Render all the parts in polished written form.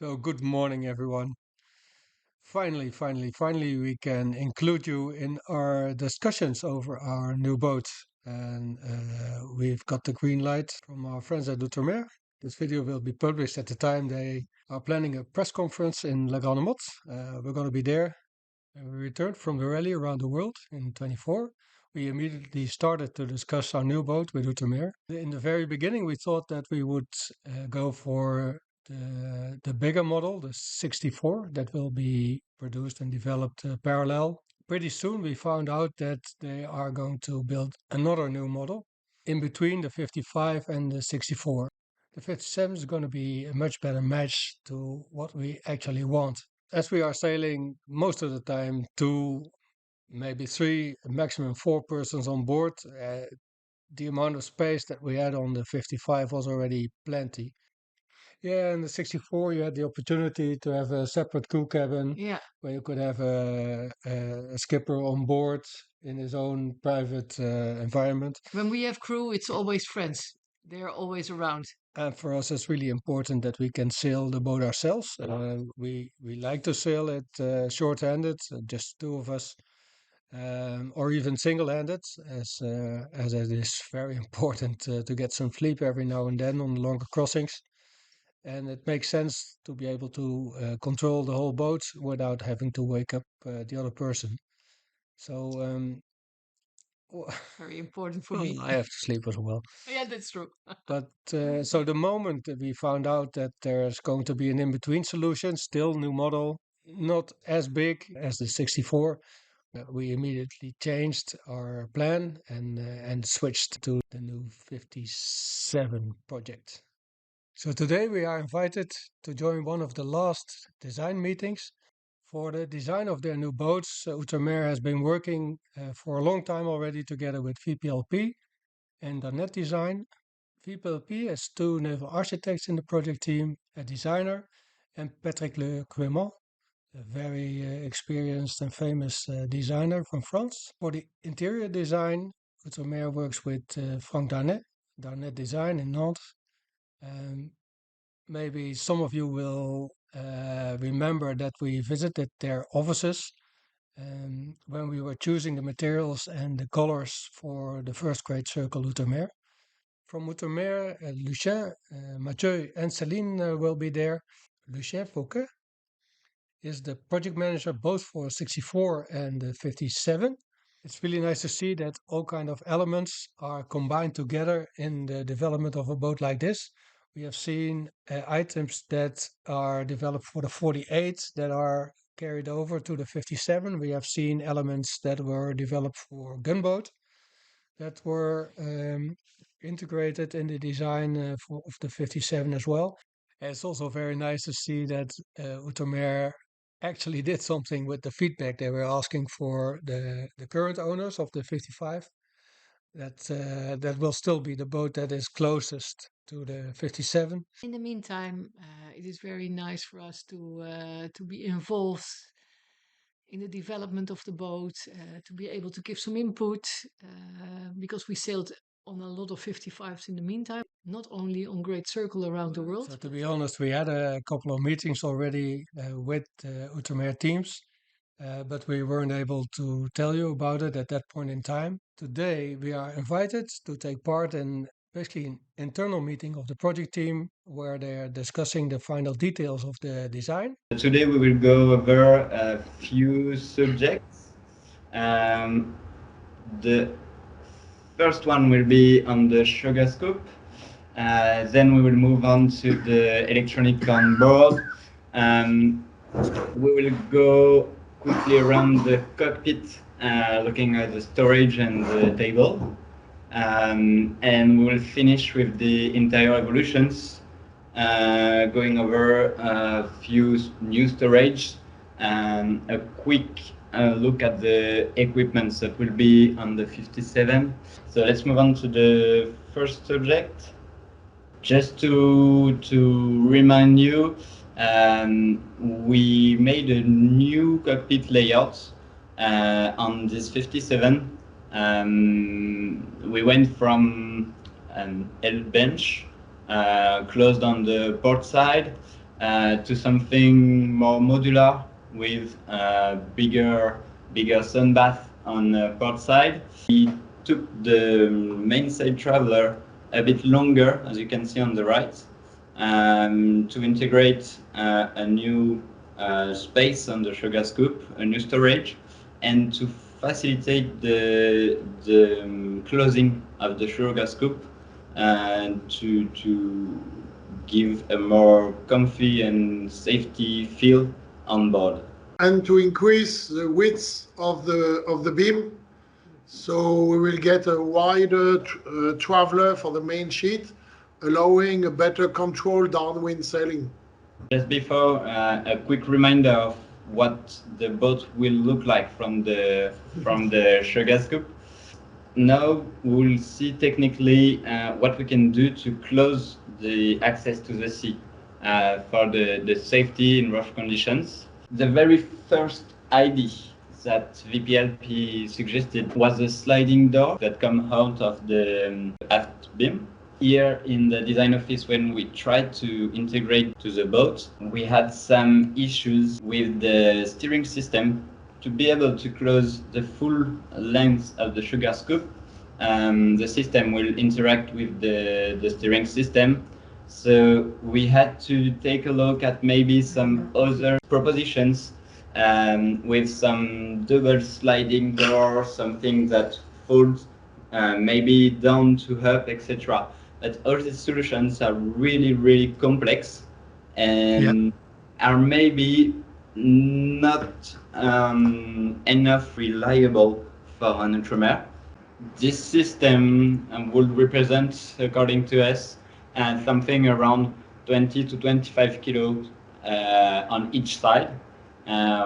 So good morning, everyone. Finally, we can include you in our discussions over our new boat. And we've got the green light from our friends at Outremer. This video will be published at the time they are planning a press conference in Ergonomics. We're going to be there. And we returned from the rally around the world in 24. We immediately started to discuss our new boat with Outremer. In the very beginning, we thought that we would go for the bigger model, the 64, that will be produced and developed parallel. Pretty soon we found out that they are going to build another new model in between the 55 and the 64. The 57 is going to be a much better match to what we actually want. As we are sailing most of the time, 2, maybe 3, maximum 4 persons on board, the amount of space that we had on the 55 was already plenty. Yeah, in the 64, you had the opportunity to have a separate crew cabin where you could have a skipper on board in his own private environment. When we have crew, it's always friends. They're always around. And for us, it's really important that we can sail the boat ourselves. We like to sail it short-handed, just 2 of us, or even single-handed, as it is very important to get some sleep every now and then on longer crossings. And it makes sense to be able to control the whole boat without having to wake up the other person. So Very important for me. I have to sleep as well. Yeah, that's true. But so the moment that we found out that there's going to be an in-between solution, still new model, not as big as the 64, we immediately changed our plan and switched to the new 57 project. So today we are invited to join one of the last design meetings. For the design of their new boats, Outremer has been working for a long time already together with VPLP and Darnet Design. VPLP has 2 naval architects in the project team, a designer, and Patrick Le Clément, a very experienced and famous designer from France. For the interior design, Outremer works with Frank Darnet Design in Nantes. Maybe some of you will remember that we visited their offices when we were choosing the materials and the colors for the first Greatcircle Outremer. From Outremer, Lucien, Mathieu, and Céline will be there. Lucien Fouquet is the project manager both for 64 and 57. It's really nice to see that all kind of elements are combined together in the development of a boat like this. We have seen items that are developed for the 48 that are carried over to the 57. We have seen elements that were developed for gunboat that were integrated in the design of the 57 as well. And it's also very nice to see that Outremer actually did something with the feedback they were asking for the current owners of the 55. That will still be the boat that is closest to the 57. In the meantime, it is very nice for us to be involved in the development of the boat, to be able to give some input, because we sailed on a lot of 55s in the meantime, not only on Greatcircle around the world. So to be honest, we had a couple of meetings already with Outremer teams, but we weren't able to tell you about it at that point in time. Today, we are invited to take part in basically an internal meeting of the project team where they're discussing the final details of the design. Today we will go over a few subjects. The first one will be on the sugar scope. Then we will move on to the electronic on board. We will go quickly around the cockpit, looking at the storage and the table. And we will finish with the interior evolutions, going over a few new storage and a quick look at the equipments that will be on the 57. So let's move on to the first subject. Just to remind you, we made a new cockpit layout on this 57. We went from an L bench closed on the port side to something more modular with bigger sun bath on the port side. We took the mainsail traveler a bit longer, as you can see on the right, to integrate a new space on the sugar scoop, a new storage, and to facilitate the closing of the sugar scoop and to give a more comfy and safety feel on board. And to increase the width of the beam, so we will get a wider traveler for the main sheet, allowing a better control downwind sailing. Just before, a quick reminder of what the boat will look like from the sugar scoop. Now we'll see technically what we can do to close the access to the sea for the safety in rough conditions. The very first idea that VPLP suggested was a sliding door that comes out of the aft beam. Here in the design office, when we tried to integrate to the boat, we had some issues with the steering system. To be able to close the full length of the sugar scoop, the system will interact with the steering system. So we had to take a look at maybe some other propositions with some double sliding door, something that folds maybe down to up, etc. But all these solutions are really, really complex and are maybe not enough reliable for an Outremer. This system would represent, according to us, something around 20 to 25 kilos on each side,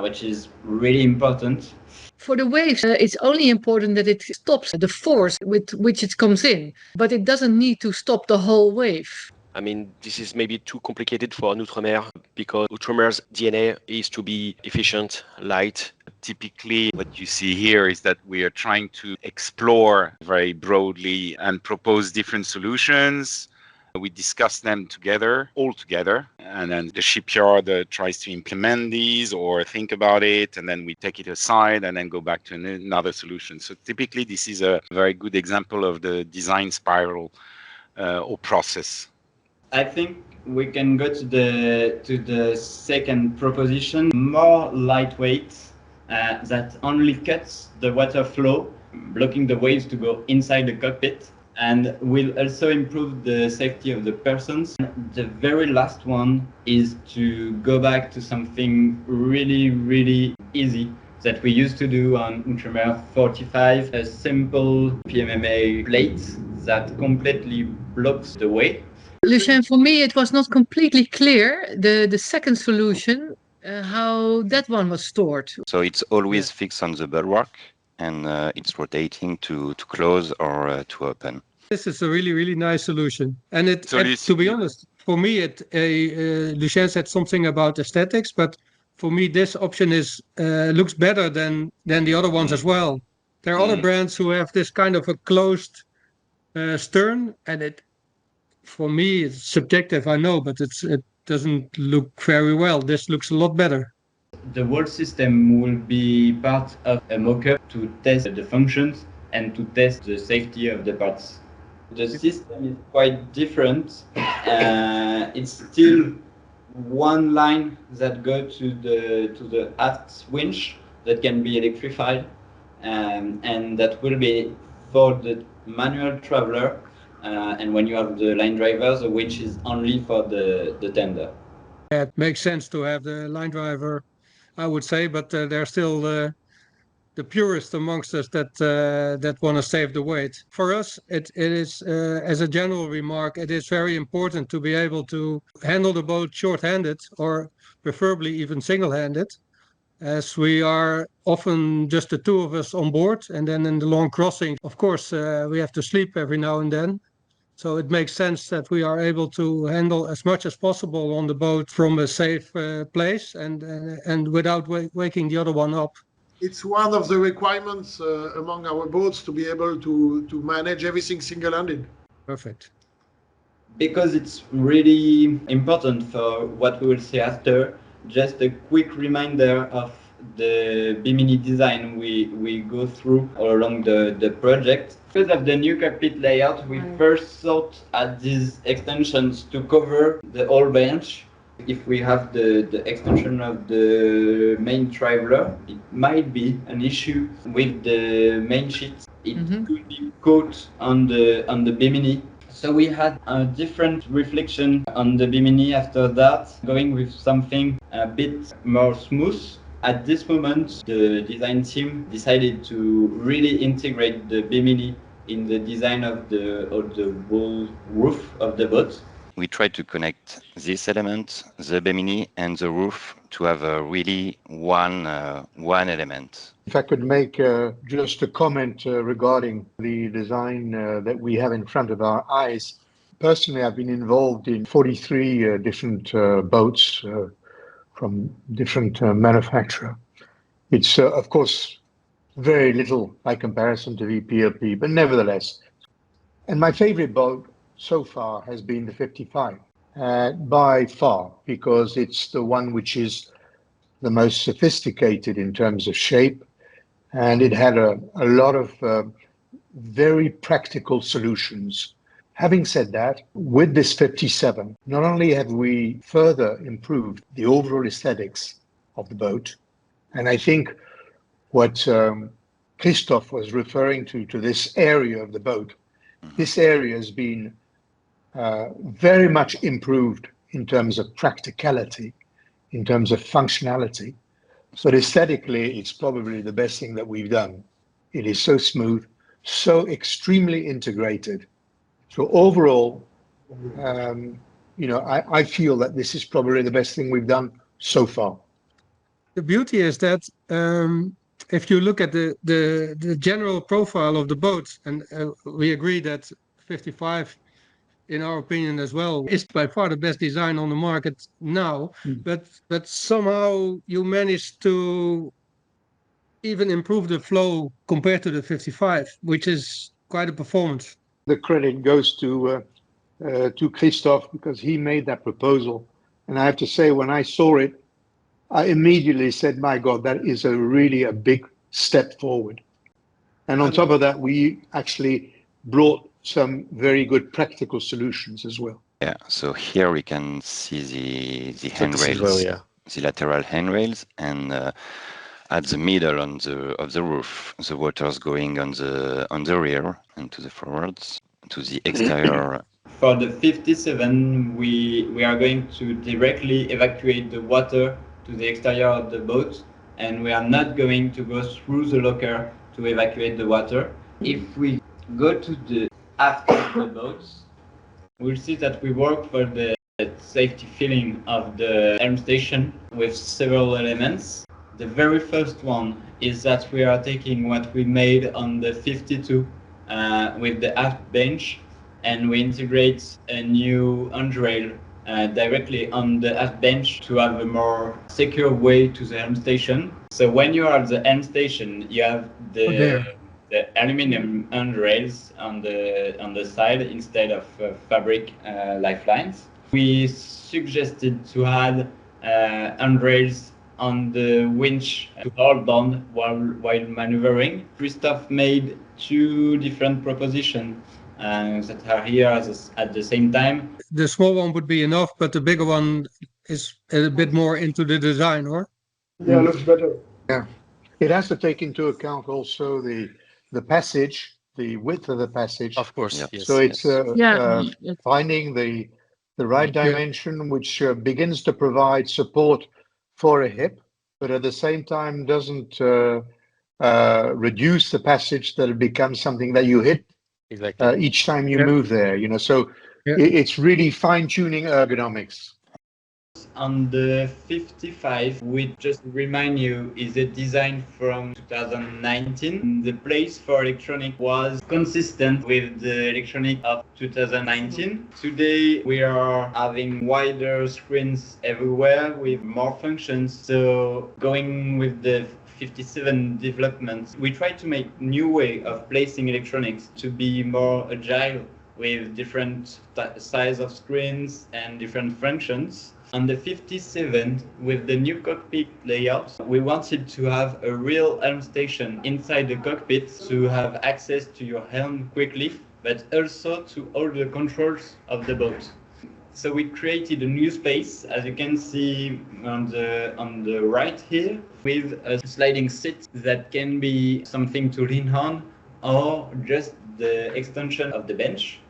which is really important. For the waves, it's only important that it stops the force with which it comes in, but it doesn't need to stop the whole wave. I mean, this is maybe too complicated for an Outremer because Outremer's DNA is to be efficient, light. Typically, what you see here is that we are trying to explore very broadly and propose different solutions. We discuss them all together, and then the shipyard tries to implement these or think about it, and then we take it aside and then go back to another solution. So typically, this is a very good example of the design spiral or process. I think we can go to the second proposition, more lightweight, that only cuts the water flow, blocking the waves to go inside the cockpit, and will also improve the safety of the persons. The very last one is to go back to something really, really easy that we used to do on Outremer 45, a simple PMMA plate that completely blocks the way. Lucien, for me, it was not completely clear, the second solution, how that one was stored. So it's always fixed on the bulwark, and it's rotating to close or to open. This is a really, really nice solution. And to be honest, for me, Lucien said something about aesthetics, but for me, this option looks better than the other ones as well. There are other brands who have this kind of a closed stern, and for me, it's subjective, I know, but it doesn't look very well. This looks a lot better. The whole system will be part of a mock-up to test the functions and to test the safety of the parts. The system is quite different. It's still one line that goes to the aft winch that can be electrified, and that will be for the manual traveler. And when you have the line drivers, the winch is only for the tender. Yeah, it makes sense to have the line driver, I would say, but there are still the purists amongst us that want to save the weight. For us, it is, as a general remark, it is very important to be able to handle the boat short-handed, or preferably even single-handed, as we are often just the two of us on board, and then in the long crossing, of course, we have to sleep every now and then. So it makes sense that we are able to handle as much as possible on the boat from a safe place and without waking the other one up. It's one of the requirements among our boats to be able to manage everything single-handed. Perfect. Because it's really important for what we will see after, just a quick reminder of the Bimini design we go through all along the project. Because of the new cockpit layout, we first thought at these extensions to cover the whole bench. If we have the extension of the main traveler, it might be an issue with the main sheet. It could be caught on the Bimini. So we had a different reflection on the Bimini after that, going with something a bit more smooth. At this moment, the design team decided to really integrate the Bimini in the design of the whole roof of the boat. We try to connect this element, the Bimini, and the roof to have a really one element. If I could make just a comment regarding the design that we have in front of our eyes. Personally, I've been involved in 43 different boats from different manufacturers. It's, of course, very little by comparison to VPLP, but nevertheless. And my favorite boat so far has been the 55, by far, because it's the one which is the most sophisticated in terms of shape, and it had a lot of very practical solutions. Having said that, with this 57, not only have we further improved the overall aesthetics of the boat, and I think what Christophe was referring to this area of the boat, this area has been very much improved in terms of practicality, in terms of functionality. But aesthetically, it's probably the best thing that we've done. It is so smooth, so extremely integrated. So overall, I feel that this is probably the best thing we've done so far. The beauty is that if you look at the general profile of the boat, and we agree that 55, in our opinion as well, is by far the best design on the market now, but somehow you managed to even improve the flow compared to the 55, which is quite a performance. The credit goes to Christophe because he made that proposal. And I have to say, when I saw it, I immediately said, my God, that is really a big step forward. And on top of that, we actually brought some very good practical solutions as well. Yeah, so here we can see the handrails, the lateral handrails, and at the middle of the roof, the water's going on the rear and to the forwards, to the exterior. For the 57, we are going to directly evacuate the water to the exterior of the boat, and we are not going to go through the locker to evacuate the water. If we go to the aft of the boats, we'll see that we work for the safety filling of the helm station with several elements. The very first one is that we are taking what we made on the 52 with the aft bench, and we integrate a new handrail directly on the aft bench to have a more secure way to the helm station. So when you are at the helm station, you have the aluminum handrails on the side instead of fabric lifelines. We suggested to add handrails on the winch to hold on while maneuvering. Christophe made two different propositions that are here at the same time. The small one would be enough, but the bigger one is a bit more into the design, or? Yeah, looks better. Yeah, it has to take into account also the passage, the width of the passage. Of course, Yeah. yes. So it's finding the right Yeah. dimension, which begins to provide support for a hip, but at the same time doesn't reduce the passage that it becomes something that you hit Exactly. each time you Yeah. move there. So Yeah. it's really fine-tuning ergonomics. On the 55, which just remind you is a design from 2019. The place for electronic was consistent with the electronic of 2019. Today we are having wider screens everywhere with more functions. So going with the 57 development, we try to make new way of placing electronics to be more agile with different size of screens and different functions. On the 57, with the new cockpit layout, we wanted to have a real helm station inside the cockpit to have access to your helm quickly, but also to all the controls of the boat. So we created a new space, as you can see on the right here, with a sliding seat that can be something to lean on or just the extension of the bench.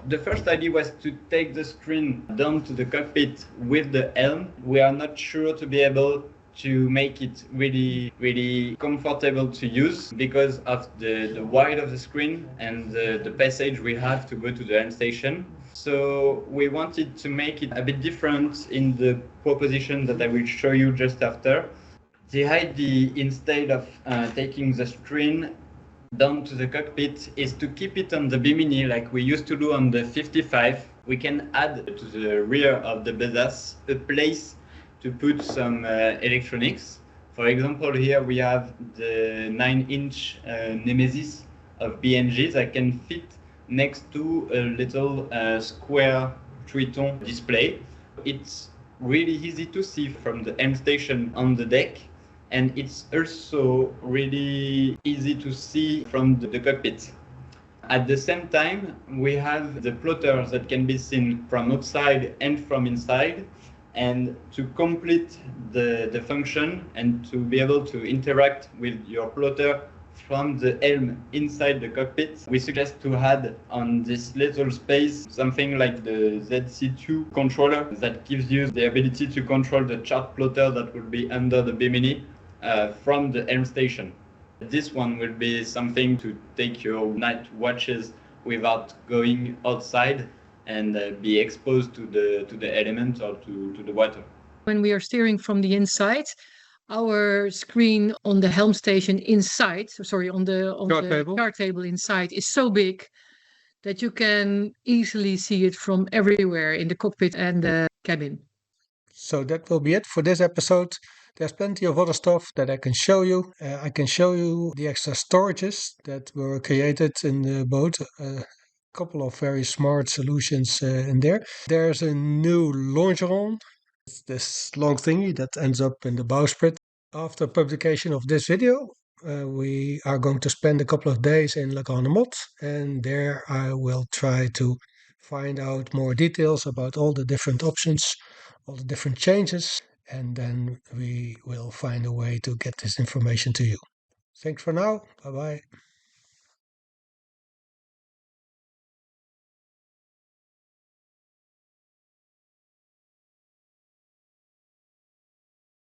The first idea was to take the screen down to the cockpit with the helm. We are not sure to be able to make it really comfortable to use because of the width of the screen and the passage we have to go to the helm station. So we wanted to make it a bit different in the proposition that I will show you just after. The idea, instead of taking the screen down to the cockpit, is to keep it on the Bimini like we used to do on the 55. We can add to the rear of the besace a place to put some electronics. For example, here we have the 9-inch Nemesis of BNG that can fit next to a little square Triton display. It's really easy to see from the helm station on the deck, and it's also really easy to see from the cockpit. At the same time, we have the plotters that can be seen from outside and from inside. And to complete the function and to be able to interact with your plotter from the helm inside the cockpit, we suggest to add on this little space something like the ZC2 controller that gives you the ability to control the chart plotter that will be under the Bimini from the helm station. This one will be something to take your night watches without going outside and be exposed to the element or to the water. When we are steering from the inside, our screen on the helm station inside, on the chart table inside, is so big that you can easily see it from everywhere in the cockpit and the cabin. So that will be it for this episode. There's plenty of other stuff that I can show you. I can show you the extra storages that were created in the boat. A couple of very smart solutions in there. There's a new longeron. It's this long thingy that ends up in the bowsprit. After publication of this video, we are going to spend a couple of days in Le Grand Mot, and there I will try to find out more details about all the different options, all the different changes, and then we will find a way to get this information to you. Thanks for now. Bye bye.